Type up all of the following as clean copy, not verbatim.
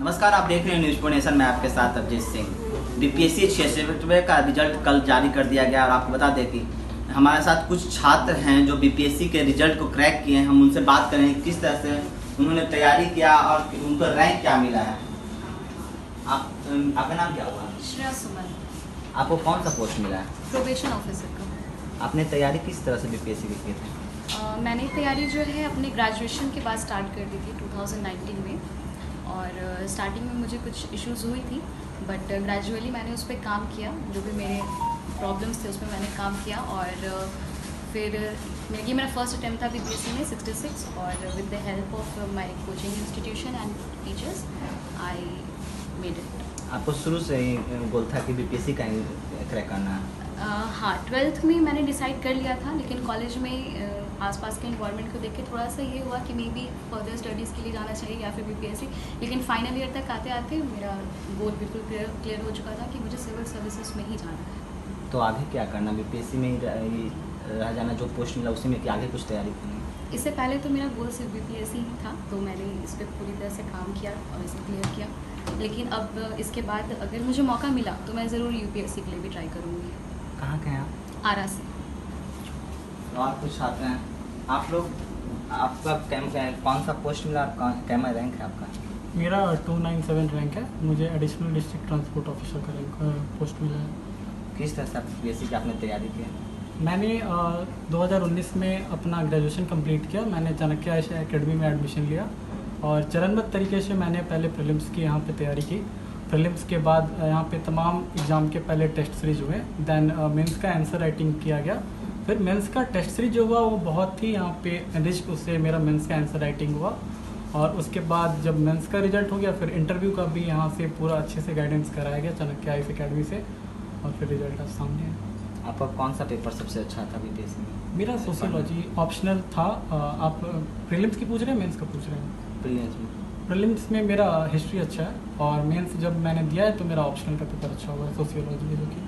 नमस्कार, आप देख रहे हैं न्यूज़ नेशन में आपके साथ अभिजीत सिंह। बीपीएससी 6 का रिजल्ट कल जारी कर दिया गया और आपको बता दें कि हमारे साथ कुछ छात्र हैं जो बीपीएससी के रिजल्ट को क्रैक किए हैं। हम उनसे बात करेंगे किस तरह से उन्होंने तैयारी किया और उनको रैंक क्या मिला है। आपका नाम क्या हुआ? श्रेया सुमन। आपको कौन सा पोस्ट मिला है? प्रोबेशन ऑफिसर का। आपने तैयारी किस तरह से बीपीएससी की की थी? मैंने तैयारी जो है अपने ग्रेजुएशन के बाद स्टार्ट कर दी थी 2019 में। और स्टार्टिंग में मुझे कुछ इश्यूज़ हुई थी, बट ग्रेजुअली मैंने उस पर काम किया। जो भी मेरे प्रॉब्लम्स थे उस पर मैंने काम किया और फिर ये मेरा फर्स्ट अटैम्प्ट था बीपीएससी में 66, और with the help of my coaching institution and teachers I made it. आपको शुरू से ही गोल था कि बीपीएससी का क्रैक करना है? हाँ, 12th में मैंने डिसाइड कर लिया था, लेकिन कॉलेज में आसपास के इन्वायरमेंट को देख के थोड़ा सा ये हुआ कि मे बी फर्दर स्टडीज़ के लिए जाना चाहिए या फिर बीपीएससी। लेकिन फाइनल ईयर तक आते आते मेरा गोल बिल्कुल क्लियर हो चुका था कि मुझे सिविल सर्विसेज में ही जाना है। तो आगे क्या करना? बीपीएससी में ही रह जाना, जो पोस्ट मिला उसी में, कि आगे कुछ तैयारी करनी? इससे पहले तो मेरा गोल सिर्फ बीपीएससी ही था, तो मैंने इस पर पूरी तरह से काम किया और इसे क्लियर किया। लेकिन अब इसके बाद अगर मुझे मौका मिला तो मैं ज़रूर यूपीएससी के लिए भी ट्राई करूँगी। कहाँ के हैं आप? आरा से। और कुछ छात्र हैं आप लोग, आपका कौन सा पोस्ट मिला और कैमा रैंक है आपका? मेरा 297 रैंक है। मुझे एडिशनल डिस्ट्रिक्ट ट्रांसपोर्ट ऑफिसर का रैंक पोस्ट मिला है। किस तरह से आप बीपीएससी की आपने तैयारी की है? मैंने 2019 में अपना ग्रेजुएशन कंप्लीट किया। मैंने चाणक्य एशिया एकेडमी में एडमिशन लिया और चरणबद्ध तरीके से मैंने पहले प्रीलिम्स की यहाँ पे तैयारी की। प्रीलिम्स के बाद यहाँ पे तमाम एग्ज़ाम के पहले टेस्ट सीरीज हुए, देन मेंस का आंसर राइटिंग किया गया। फिर मेंस का टेस्ट सीरीज जो हुआ वो बहुत ही यहाँ पे रिच, उससे मेरा मेंस का आंसर राइटिंग हुआ। और उसके बाद जब मेंस का रिजल्ट हो गया फिर इंटरव्यू का भी यहाँ से पूरा अच्छे से गाइडेंस कराया गया चाणक्य आईएएस एकेडमी से, और फिर रिजल्ट आज सामने है। आपका कौन सा पेपर सबसे अच्छा था बीपीएससी में? मेरा सोशियोलॉजी ऑप्शनल था। आप प्रीलिम्स की पूछ रहे हैं, मेंस का पूछ रहे हैं? प्रीलिम्स में? प्रीलिम्स में मेरा हिस्ट्री अच्छा है और मेंस जब मैंने दिया है तो मेरा ऑप्शनल का पेपर अच्छा हुआ है सोशियोलॉजी जो कि।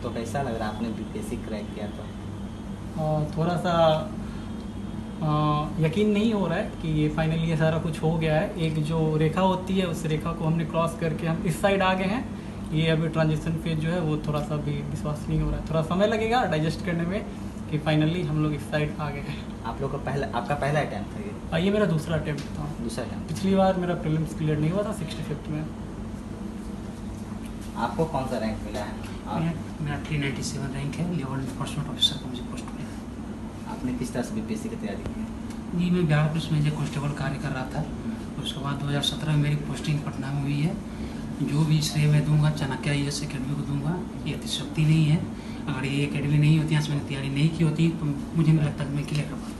तो कैसा लग रहा है आपने बीपीएससी क्रैक किया? तो थोड़ा सा यकीन नहीं हो रहा है कि ये फाइनली ये सारा कुछ हो गया है। एक जो रेखा होती है उस रेखा को हमने क्रॉस करके हम इस साइड आ गए हैं। ये अभी ट्रांजिशन फेज जो है वो थोड़ा सा भी विश्वास नहीं हो रहा है, थोड़ा समय लगेगा डाइजेस्ट करने में कि फाइनली हम लोग इस साइड आ गए हैं। आप लोग का आपका पहला अटैम्प्ट था ये? ये मेरा दूसरा अटैम्प्ट था। दूसरा अटैम्प्ट? पिछली बार मेरा प्रीलिम्स क्लियर नहीं हुआ था 65 में। आपको कौन सा रैंक मिला है? मेरा 397 रैंक है। लेवल इन्फोर्समेंट ऑफिसर का मुझे पोस्ट मिला है। आपने किस तरह से बीपीएससी की तैयारी की है? जी, मैं बिहार पुलिस में कांस्टेबल कार्य कर रहा था। उसके बाद 2017 में मेरी पोस्टिंग पटना में हुई है। जो भी श्रेय मैं दूंगा चाणक्य आईएएस एकेडमी को दूंगा। ये अतिशक्ति नहीं है। अगर ये एकेडमी नहीं होती, यहाँ से मैंने तैयारी नहीं की होती तो मुझे नहीं लगता कि मैं क्लियर कर पाता।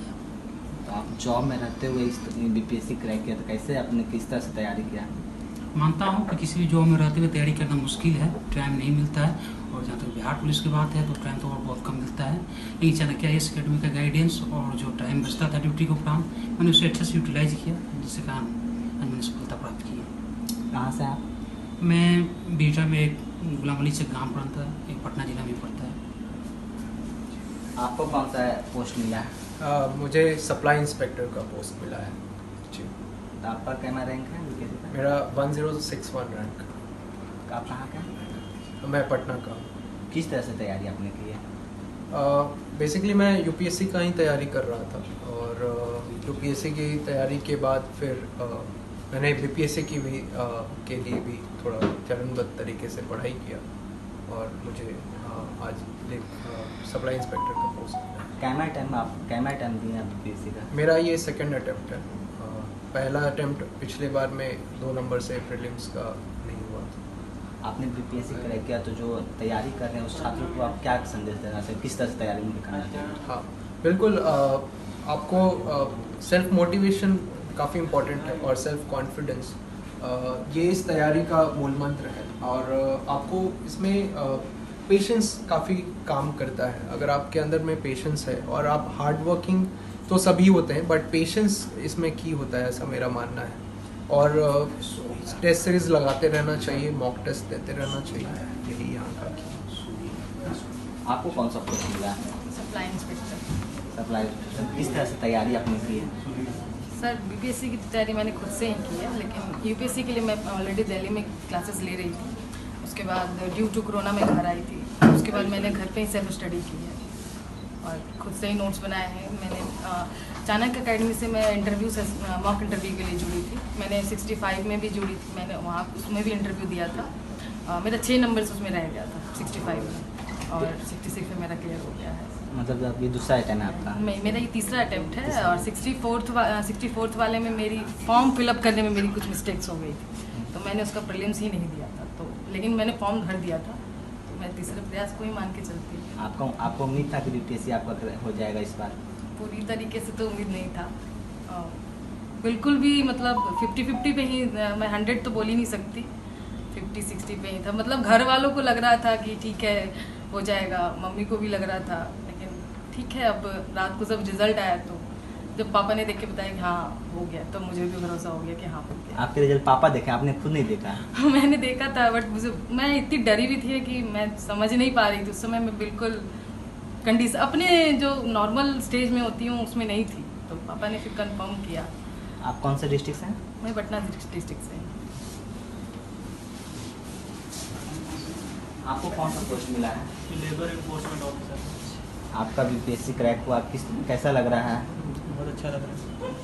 तो आप जॉब में रहते हुए इस बीपीएससी क्रैक किया, तो कैसे आपने किस तरह से तैयारी किया? मानता हूँ कि किसी भी जॉब में रहते हुए तैयारी करना मुश्किल है, टाइम नहीं मिलता है। और जहाँ तक बिहार पुलिस की बात है तो टाइम तो और बहुत कम मिलता है। लेकिन चाणक्य आईएएस एकेडमी का गाइडेंस और जो टाइम बचता था ड्यूटी को उपरांत, मैंने उसे अच्छे से यूटिलाइज किया, जिसके कारण आज मैंने सफलता प्राप्त की है। कहाँ से आप? मैं बीटा में एक गुलाम अली से गाँव पड़ता है, एक पटना जिला में पड़ता है। आपको कौन सा पोस्ट मिला है? मुझे सप्लाई इंस्पेक्टर का पोस्ट मिला है जी। तो आपका कैमा रैंक है बीपीएससी का? मेरा 1061 रैंक। आप कहाँ का? मैं पटना का। किस तरह से तैयारी आपने की है? बेसिकली मैं यूपीएससी का ही तैयारी कर रहा था, और यूपीएससी की तैयारी के बाद फिर मैंने बीपीएससी की भी के लिए भी थोड़ा चरणबद्ध तरीके से पढ़ाई किया, और मुझे आज सप्लाई इंस्पेक्टर का पोस्ट मिला। कैमा टाइम दिए आप बीपीएससी का? मेरा ये सेकंड अटेम्प्ट है। पहला अटेम्प्ट पिछले बार में 2 नंबर से प्रीलिम्स का नहीं हुआ। आपने बीपीएससी क्रैक किया, तो जो तैयारी कर रहे हैं उस छात्रों को आप क्या संदेश देना चाहिए? किस तरह से तैयारी उनकी करना चाहिए? हाँ बिल्कुल। आपको सेल्फ मोटिवेशन काफ़ी इम्पोर्टेंट है, और सेल्फ कॉन्फिडेंस ये इस तैयारी का मूल मंत्र है। और आपको इसमें पेशेंस काफ़ी काम करता है। अगर आपके अंदर में पेशेंस है, और आप हार्ड वर्किंग तो सभी होते हैं, बट पेशेंस इसमें की होता है, ऐसा मेरा मानना है। और टेस्ट सीरीज लगाते रहना चाहिए, मॉक टेस्ट देते रहना चाहिए, यही यहाँ का। आपको कौन सा पोस्ट मिला है? Supply inspector. सप्लाई। किस तरह से तैयारी आपने की है? सर बीपीएससी की तैयारी मैंने खुद से ही की है, लेकिन यूपीएससी के लिए मैं ऑलरेडी दिल्ली में क्लासेस ले रही थी। उसके बाद ड्यू टू कोरोना में घर आई थी, उसके बाद मैंने घर पे ही सेल्फ स्टडी की है और खुद से ही नोट्स बनाए हैं। मैंने चाणक्य अकेडमी से मैं इंटरव्यू से मॉक इंटरव्यू के लिए जुड़ी थी। मैंने 65 में भी जुड़ी थी, मैंने वहाँ उसमें भी इंटरव्यू दिया था। मेरा 6 नंबर्स उसमें रह गया था 65 में, और 66 में मेरा क्लियर हो गया है। मतलब अब ये दूसरा अटेम्प्ट है आपका? मेरा ये तीसरा अटेम्प्ट है, और 64th वाले में मेरी फॉर्म फिलअप करने में मेरी कुछ मिस्टेक्स हो गई थी, तो मैंने उसका प्रीलिम्स ही नहीं दिया था। तो लेकिन मैंने फॉर्म भर दिया था, तो मैं तीसरे प्रयास को ही मान के चलती हूँ। आपको उम्मीद था कि बीपीएससी आपका हो जाएगा इस बार? पूरी तरीके से तो उम्मीद नहीं था, बिल्कुल भी। मतलब 50-50 पे ही, मैं 100 तो बोल ही नहीं सकती, 50-60 पे ही था। मतलब घर वालों को लग रहा था कि ठीक है हो जाएगा, मम्मी को भी लग रहा था, लेकिन ठीक है। अब रात को जब रिजल्ट आया तो जब पापा ने देख के बताया कि हाँ हो गया, तो मुझे भी भरोसा हो गया कि हाँ हो गया। आपके रिजल्ट पापा देखे, आपने खुद नहीं देखा? मैंने देखा था, बट मैं इतनी डरी हुई थी कि मैं समझ नहीं पा रही थी उस समय। मैं बिल्कुल कंडीशन अपने जो नॉर्मल स्टेज में होती हूँ उसमें नहीं थी, तो पापा ने फिर कंफर्म किया। आप कौन से डिस्ट्रिक्ट से हैं? मैं पटना डिस्ट्रिक्ट से। आपको कौन सा पोस्ट मिला है? Labour enforcement officer. आपका बीपीएससी क्रैक हुआ, कैसा लग रहा है? बहुत अच्छा लग रहा है।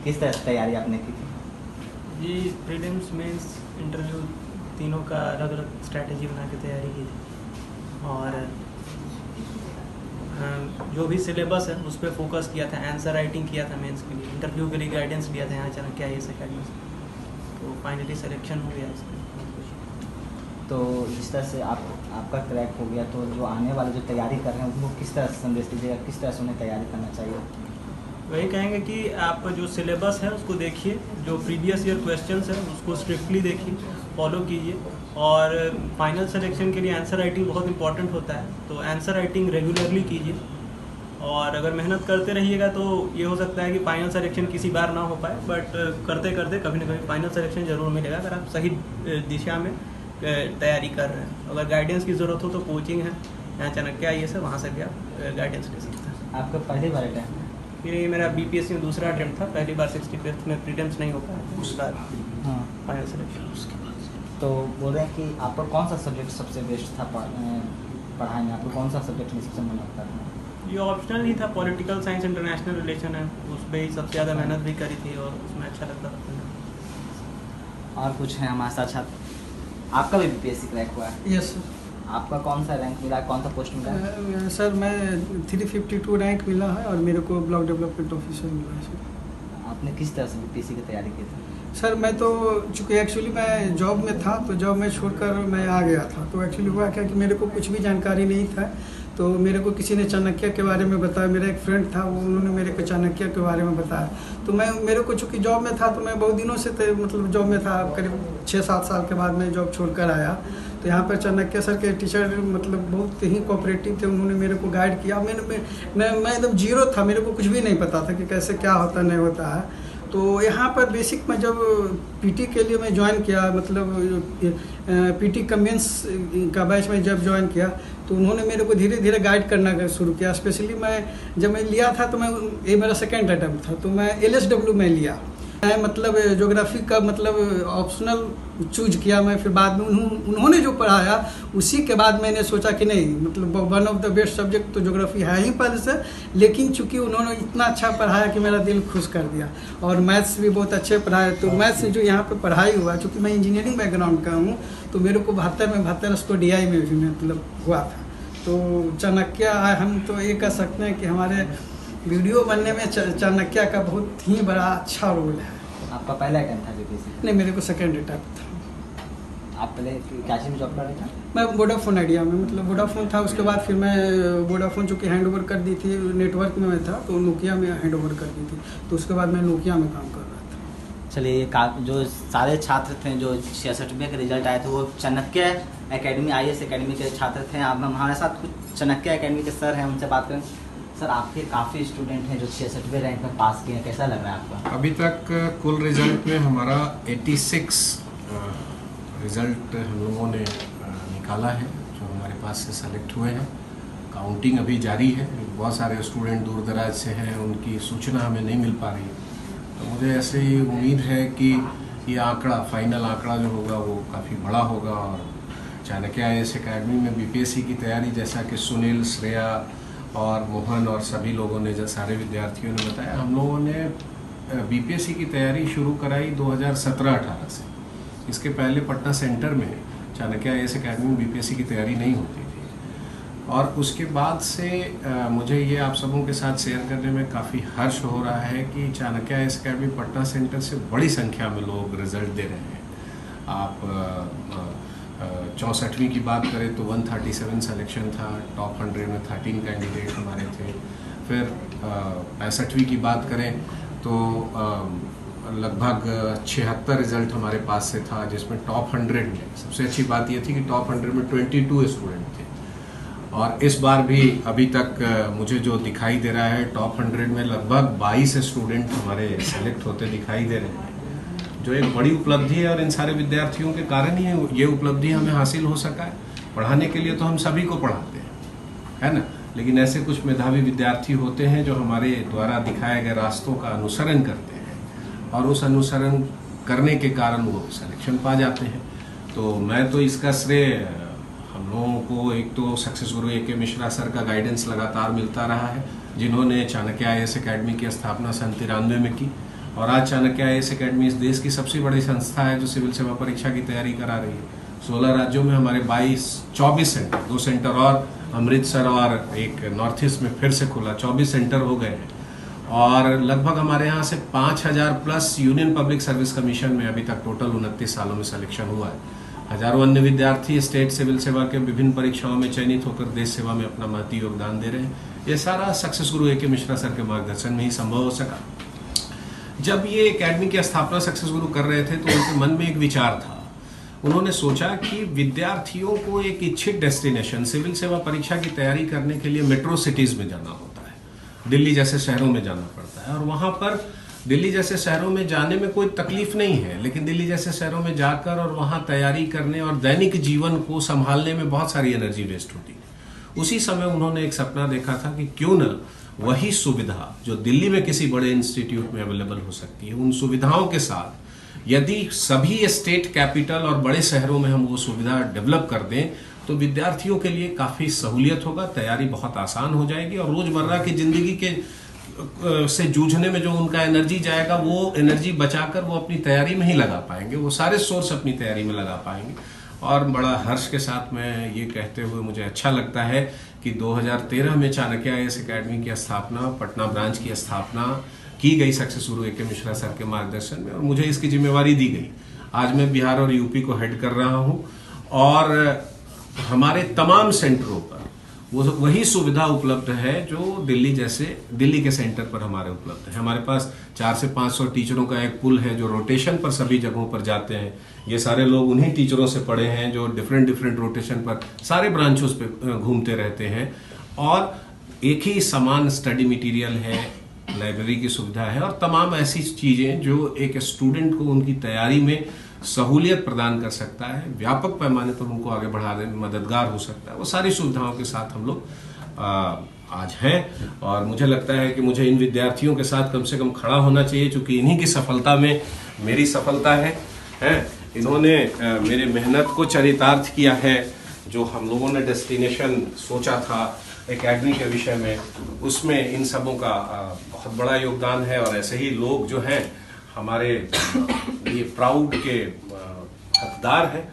किस तरह से तैयारी आपने की थी? जी, प्रीलिम्स मेंस इंटरव्यू तीनों का अलग अलग स्ट्रैटेजी बना के तैयारी की थी, और जो भी सिलेबस है उस पर फोकस किया था। आंसर राइटिंग किया था मेंस के लिए, इंटरव्यू के लिए गाइडेंस लिया था यहाँ चाणक्य IAS अकेडमी से, तो फाइनली सिलेक्शन हो गया इसमें। तो जिस तरह से आपका क्रैक हो गया, तो जो आने वाले जो तैयारी कर रहे हैं उनको किस तरह से संदेश दीजिएगा, किस तरह से उन्हें तैयारी करना चाहिए? वही कहेंगे कि आप जो सिलेबस है उसको देखिए, जो प्रीवियस ईयर क्वेश्चंस है उसको स्ट्रिक्टली देखिए, फॉलो कीजिए, और फाइनल सिलेक्शन के लिए आंसर राइटिंग बहुत इंपॉर्टेंट होता है, तो आंसर राइटिंग रेगुलरली कीजिए। और अगर मेहनत करते रहिएगा तो ये हो सकता है कि फाइनल सिलेक्शन किसी बार ना हो पाए, बट करते करते कभी ना कभी फाइनल सिलेक्शन जरूर मिलेगा, अगर आप सही दिशा में तैयारी कर रहे हैं। अगर गाइडेंस की ज़रूरत हो तो कोचिंग है यहाँ चाणक्य IAS है, वहाँ से भी आप गाइडेंस ले सकते हैं। आपका पहली बार अटैम्प्ट? फिर ये मेरा बीपीएससी में दूसरा अटेम्प्ट था। पहली बार 65th में प्रीलिम्स नहीं हो पाया, उस बार हाँ। फाइनल सिलेक्शन उसके बाद। तो बोल रहे हैं कि आपका कौन सा सब्जेक्ट सबसे बेस्ट था पढ़ाई में? आपको कौन सा सब्जेक्ट में सबसे मन लगता था? ये ऑप्शनल ही था, पॉलिटिकल साइंस इंटरनेशनल रिलेशन है, उस पर ही सबसे ज़्यादा मेहनत भी करी थी और उसमें अच्छा लगता था। और कुछ है हमारे साथ छात्र? आपका भी बीपीएससी क्रैक हुआ है? Yes sir. आपका कौन सा रैंक मिला, कौन सा पोस्ट मिला? सर मैं 352 रैंक मिला है, और मेरे को ब्लॉक डेवलपमेंट ऑफिसर मिला है सर। आपने किस तरह से बीपीएससी की तैयारी की थी? सर मैं तो चूँकि एक्चुअली मैं जॉब में था, तो जॉब में छोड़कर मैं आ गया था, तो एक्चुअली हुआ क्या कि मेरे को कुछ भी जानकारी नहीं था। तो मेरे को किसी ने चाणक्य के बारे में बताया, मेरा एक फ्रेंड था, वो उन्होंने मेरे को चाणक्य के बारे में बताया। तो मेरे को चूँकि जॉब में था, तो मैं बहुत दिनों से मतलब जॉब में था, करीब 6-7 साल के बाद मैं जॉब छोड़कर आया। तो यहाँ पर चाणक्य सर के टीचर मतलब बहुत ही कोऑपरेटिव थे, उन्होंने मेरे को गाइड किया। मैं एकदम जीरो था, मेरे को कुछ भी नहीं पता था कि कैसे क्या होता नहीं होता है। तो यहाँ पर बेसिक में जब पीटी के लिए मैं ज्वाइन किया, मतलब पीटी कमेंस का बैच में जब ज्वाइन किया, तो उन्होंने मेरे को धीरे धीरे गाइड करना शुरू किया। स्पेशली जब मैं लिया था, तो ये मेरा सेकेंड अटैम्प्ट था, तो मैं LSW में लिया। मैं मतलब ज्योग्राफी का मतलब ऑप्शनल चूज किया मैं। फिर बाद में उन्होंने जो पढ़ाया, उसी के बाद मैंने सोचा कि नहीं, मतलब one of the best subject तो ज्योग्राफी है ही पहले से, लेकिन चूंकि उन्होंने इतना अच्छा पढ़ाया कि मेरा दिल खुश कर दिया। और मैथ्स भी बहुत अच्छे पढ़ाए, तो मैथ्स जो यहाँ पे पढ़ाई हुआ, चूँकि मैं इंजीनियरिंग बैकग्राउंड का हूँ, तो मेरे को 72 स्कोर DI में भी मतलब हुआ था। तो चाणक्य, हम तो ये कह सकते हैं कि हमारे वीडियो बनने में चाणक्य का बहुत ही बड़ा अच्छा रोल है। आपका पहला अटेम्प्ट था बीपीएससी? नहीं, मेरे को सेकेंड अटैम्प्ट था। आप पहले कैसे में जॉब कर रहे थे? मैं वोडाफोन आइडिया में, मतलब वोडाफोन था, उसके बाद फिर मैं वोडाफोन चूँकि हैंड ओवर कर दी थी, नेटवर्क में मैं था, तो नोकिया में हैंड ओवर कर दी थी, तो उसके बाद मैं नोकिया में काम कर रहा था। चलिए, जो सारे छात्र थे जो 66वें के रिजल्ट आए थे, वो चाणक्य अकेडमी IAS अकेडमी के छात्र थे। आप हमारे साथ कुछ चाणक्य अकेडमी के सर हैं, उनसे बात करें। सर, आपके काफ़ी स्टूडेंट हैं जो 66वें रैंक में पास किए हैं, कैसा लग रहा है आपका? अभी तक कुल रिजल्ट में हमारा 86 रिजल्ट हम लोगों ने निकाला है, जो हमारे पास से सेलेक्ट हुए हैं। काउंटिंग अभी जारी है, बहुत सारे स्टूडेंट दूर दराज से हैं, उनकी सूचना हमें नहीं मिल पा रही है, तो मुझे ऐसे ही उम्मीद है कि ये आंकड़ा, फाइनल आंकड़ा जो होगा वो काफ़ी बड़ा होगा। और चाणक्य IAS अकेडमी में BPSC की तैयारी, जैसा कि सुनील, श्रेया और मोहन और सभी लोगों ने, जो सारे विद्यार्थियों ने बताया, हम लोगों ने BPSC की तैयारी शुरू कराई 2017-18 से। इसके पहले पटना सेंटर में चाणक्य IAS अकेडमी में BPSC की तैयारी नहीं होती थी। और उसके बाद से मुझे ये आप सबों के साथ शेयर करने में काफ़ी हर्ष हो रहा है कि Chanakya IAS academy Patna centre से बड़ी संख्या में लोग रिजल्ट दे रहे हैं। आप 64वीं की बात करें तो 137 सिलेक्शन था, टॉप 100 में 13 कैंडिडेट हमारे थे। फिर 65वीं की बात करें तो लगभग 76 रिजल्ट हमारे पास से था, जिसमें टॉप 100 में सबसे अच्छी बात ये थी कि टॉप 100 में 22 स्टूडेंट थे। और इस बार भी अभी तक मुझे जो दिखाई दे रहा है, टॉप 100 में लगभग 22 स्टूडेंट हमारे सेलेक्ट होते दिखाई दे रहे हैं, जो एक बड़ी उपलब्धि है। और इन सारे विद्यार्थियों के कारण ही ये उपलब्धि हमें हासिल हो सका है। पढ़ाने के लिए तो हम सभी को पढ़ाते हैं, है ना, लेकिन ऐसे कुछ मेधावी विद्यार्थी होते हैं जो हमारे द्वारा दिखाए गए रास्तों का अनुसरण करते हैं और उस अनुसरण करने के कारण वो सिलेक्शन पा जाते हैं। तो मैं तो इसका श्रेय हम लोगों को, एक तो सक्सेस गुरु AK मिश्रा सर का गाइडेंस लगातार मिलता रहा है, जिन्होंने चाणक्य IAS अकेडमी की स्थापना सन 93 में की। और आज चाणक्य IAS अकेडमी इस देश की सबसे बड़ी संस्था है जो सिविल सेवा परीक्षा की तैयारी करा रही है। 16 राज्यों में हमारे 24 सेंटर, 2 सेंटर और अमृतसर और एक नॉर्थ ईस्ट में फिर से खुला, 24 सेंटर हो गए हैं। और लगभग हमारे यहाँ से 5000 plus union public service commission में अभी तक टोटल 29 सालों में सिलेक्शन हुआ है। हजारों अन्य विद्यार्थी स्टेट सिविल सेवा के विभिन्न परीक्षाओं में चयनित होकर देश सेवा में अपना महती योगदान दे रहे हैं। ये सारा सक्सेस गुरु AK मिश्रा सर के मार्गदर्शन में ही संभव हो सका। जब ये एकेडमी की स्थापना सक्सेस गुरु कर रहे थे तो उनके मन में एक विचार था। उन्होंने सोचा कि विद्यार्थियों को एक इच्छित डेस्टिनेशन, सिविल सेवा परीक्षा की तैयारी करने के लिए मेट्रो सिटीज में जाना होता है, दिल्ली जैसे शहरों में जाना पड़ता है। और वहाँ पर दिल्ली जैसे शहरों में जाने में कोई तकलीफ नहीं है, लेकिन दिल्ली जैसे शहरों में जाकर और वहाँ तैयारी करने और दैनिक जीवन को संभालने में बहुत सारी एनर्जी वेस्ट होती है। उसी समय उन्होंने एक सपना देखा था कि क्यों न वही सुविधा जो दिल्ली में किसी बड़े इंस्टीट्यूट में अवेलेबल हो सकती है, उन सुविधाओं के साथ यदि सभी स्टेट कैपिटल और बड़े शहरों में हम वो सुविधा डेवलप कर दें तो विद्यार्थियों के लिए काफ़ी सहूलियत होगा, तैयारी बहुत आसान हो जाएगी और रोज़मर्रा की ज़िंदगी के से जूझने में जो उनका एनर्जी जाएगा वो एनर्जी बचाकर वो अपनी तैयारी में ही लगा पाएंगे, वो सारे सोर्स अपनी तैयारी में लगा पाएंगे। और बड़ा हर्ष के साथ मैं ये कहते हुए मुझे अच्छा लगता है कि 2013 में चाणक्य IAS अकेडमी की स्थापना, पटना ब्रांच की स्थापना की गई सक्सेस गुरु AK मिश्रा सर के मार्गदर्शन में, और मुझे इसकी जिम्मेवारी दी गई। आज मैं बिहार और यूपी को हेड कर रहा हूँ और हमारे तमाम सेंटरों पर वो वही सुविधा उपलब्ध है जो दिल्ली के सेंटर पर हमारे उपलब्ध है। हमारे पास 400 से 500 टीचरों का एक पुल है जो रोटेशन पर सभी जगहों पर जाते हैं। ये सारे लोग उन्हीं टीचरों से पढ़े हैं जो डिफरेंट रोटेशन पर सारे ब्रांचों पे घूमते रहते हैं, और एक ही समान स्टडी मटेरियल है, लाइब्रेरी की सुविधा है और तमाम ऐसी चीज़ें जो एक स्टूडेंट को उनकी तैयारी में सहूलियत प्रदान कर सकता है, व्यापक पैमाने पर उनको आगे बढ़ाने में मददगार हो सकता है। वो सारी सुविधाओं के साथ हम लोग आज हैं और मुझे लगता है कि मुझे इन विद्यार्थियों के साथ कम से कम खड़ा होना चाहिए, क्योंकि इन्हीं की सफलता में मेरी सफलता है। इन्होंने मेरे मेहनत को चरितार्थ किया है। जो हम लोगों ने डेस्टिनेशन सोचा था एकेडमी के विषय में, उसमें इन सबों का बहुत बड़ा योगदान है। और ऐसे ही लोग जो हैं हमारे ये प्राउड के हकदार हैं।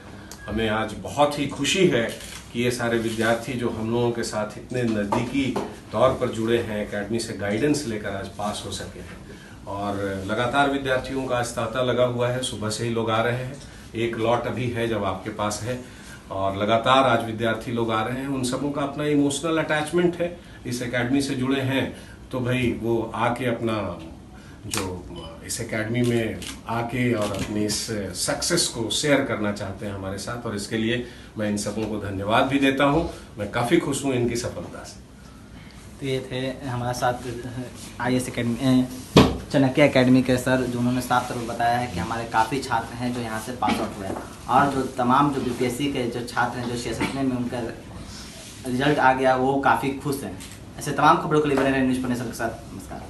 हमें आज बहुत ही खुशी है कि ये सारे विद्यार्थी जो हम लोगों के साथ इतने नज़दीकी तौर पर जुड़े हैं, एकेडमी से गाइडेंस लेकर आज पास हो सके हैं। और लगातार विद्यार्थियों का आज तांता लगा हुआ है, सुबह से ही लोग आ रहे हैं। एक लॉट अभी है जब आपके पास है, और लगातार आज विद्यार्थी लोग आ रहे हैं। उन सबों का अपना इमोशनल अटैचमेंट है, इस एकेडमी से जुड़े हैं, तो भाई वो आके अपना जो इस एकेडमी में आके और अपनी इस सक्सेस को शेयर करना चाहते हैं हमारे साथ, और इसके लिए मैं इन सबों को धन्यवाद भी देता हूं। मैं काफ़ी खुश हूं इनकी सफलता से। तो ये थे हमारे साथ IAS अकेडमी, चाणक्य अकेडमी के सर, जो उन्होंने साफ तौर पर बताया है कि हमारे काफ़ी छात्र हैं जो यहाँ से पास आउट हुए हैं, और जो तमाम जो BPSC के जो छात्र हैं जो 66 में उनका रिजल्ट आ गया वो काफ़ी खुश हैं। ऐसे तमाम खबरों के लिए बने रहे न्यूज़ 24 के साथ। नमस्कार।